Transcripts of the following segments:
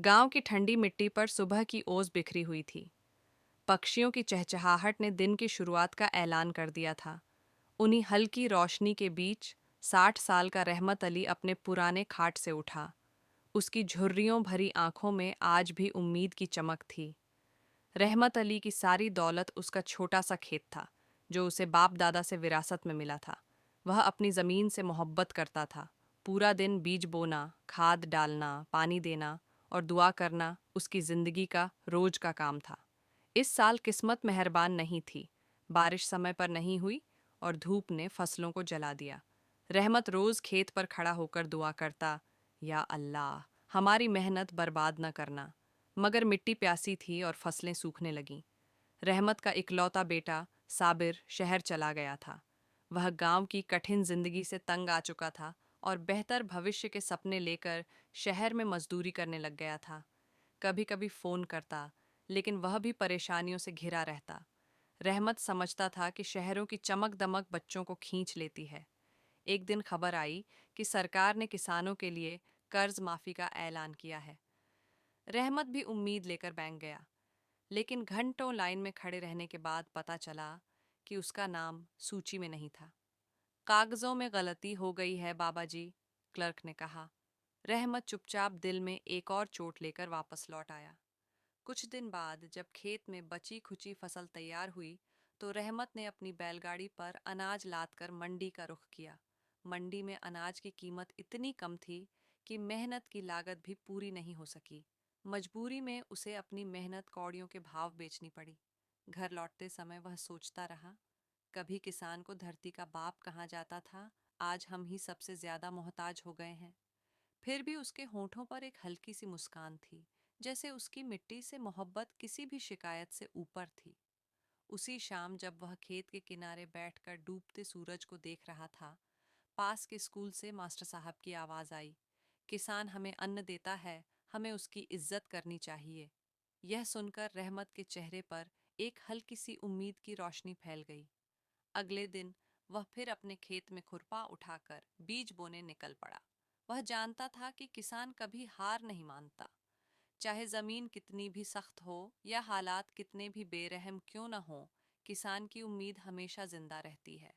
गांव की ठंडी मिट्टी पर सुबह की ओस बिखरी हुई थी। पक्षियों की चहचहाहट ने दिन की शुरुआत का ऐलान कर दिया था। उन्हीं हल्की रोशनी के बीच 60 साल का रहमत अली अपने पुराने खाट से उठा। उसकी झुर्रियों भरी आंखों में आज भी उम्मीद की चमक थी। रहमत अली की सारी दौलत उसका छोटा सा खेत था, जो उसे बाप दादा से विरासत में मिला था। वह अपनी ज़मीन से मोहब्बत करता था। पूरा दिन बीज बोना, खाद डालना, पानी देना और दुआ करना उसकी ज़िंदगी का रोज का काम था। इस साल किस्मत मेहरबान नहीं थी। बारिश समय पर नहीं हुई और धूप ने फसलों को जला दिया। रहमत रोज़ खेत पर खड़ा होकर दुआ करता, या अल्लाह, हमारी मेहनत बर्बाद न करना। मगर मिट्टी प्यासी थी और फसलें सूखने लगीं। रहमत का इकलौता बेटा साबिर शहर चला गया था। वह गांव की कठिन जिंदगी से तंग आ चुका था और बेहतर भविष्य के सपने लेकर शहर में मजदूरी करने लग गया था। कभी कभी फोन करता, लेकिन वह भी परेशानियों से घिरा रहता। रहमत समझता था कि शहरों की चमक दमक बच्चों को खींच लेती है। एक दिन खबर आई कि सरकार ने किसानों के लिए कर्ज माफी का ऐलान किया है। रहमत भी उम्मीद लेकर बैंक गया, लेकिन घंटों लाइन में खड़े रहने के बाद पता चला कि उसका नाम सूची में नहीं था। कागजों में गलती हो गई है बाबा जी, क्लर्क ने कहा। रहमत चुपचाप दिल में एक और चोट लेकर वापस लौट आया। कुछ दिन बाद जब खेत में बची खुची फसल तैयार हुई, तो रहमत ने अपनी बैलगाड़ी पर अनाज लाद कर मंडी का रुख किया। मंडी में अनाज की कीमत इतनी कम थी कि मेहनत की लागत भी पूरी नहीं हो सकी। मजबूरी में उसे अपनी मेहनत कौड़ियों के भाव बेचनी पड़ी। घर लौटते समय वह सोचता रहा, कभी किसान को धरती का बाप कहा जाता था, आज हम ही सबसे ज्यादा मोहताज हो गए हैं। फिर भी उसके होठों पर एक हल्की सी मुस्कान थी, जैसे उसकी मिट्टी से मोहब्बत किसी भी शिकायत से ऊपर थी। उसी शाम जब वह खेत के किनारे बैठकर डूबते सूरज को देख रहा था, पास के स्कूल से मास्टर साहब की आवाज आई, किसान हमें अन्न देता है, हमें उसकी इज्जत करनी चाहिए। यह सुनकर रहमत के चेहरे पर एक हल्की सी उम्मीद की रोशनी फैल गई। अगले दिन वह फिर अपने खेत में खुरपा उठाकर बीज बोने निकल पड़ा। वह जानता था कि किसान कभी हार नहीं मानता। चाहे जमीन कितनी भी सख्त हो या हालात कितने भी बेरहम क्यों न हो, किसान की उम्मीद हमेशा जिंदा रहती है।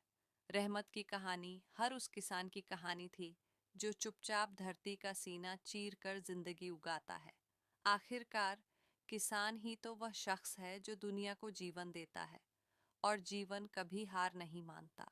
रहमत की कहानी हर उस किसान की कहानी थी जो चुपचाप धरती का सीना चीर कर जिंदगी उगाता है। आखिरकार किसान ही तो वह शख्स है जो दुनिया को जीवन देता है, और जीवन कभी हार नहीं मानता।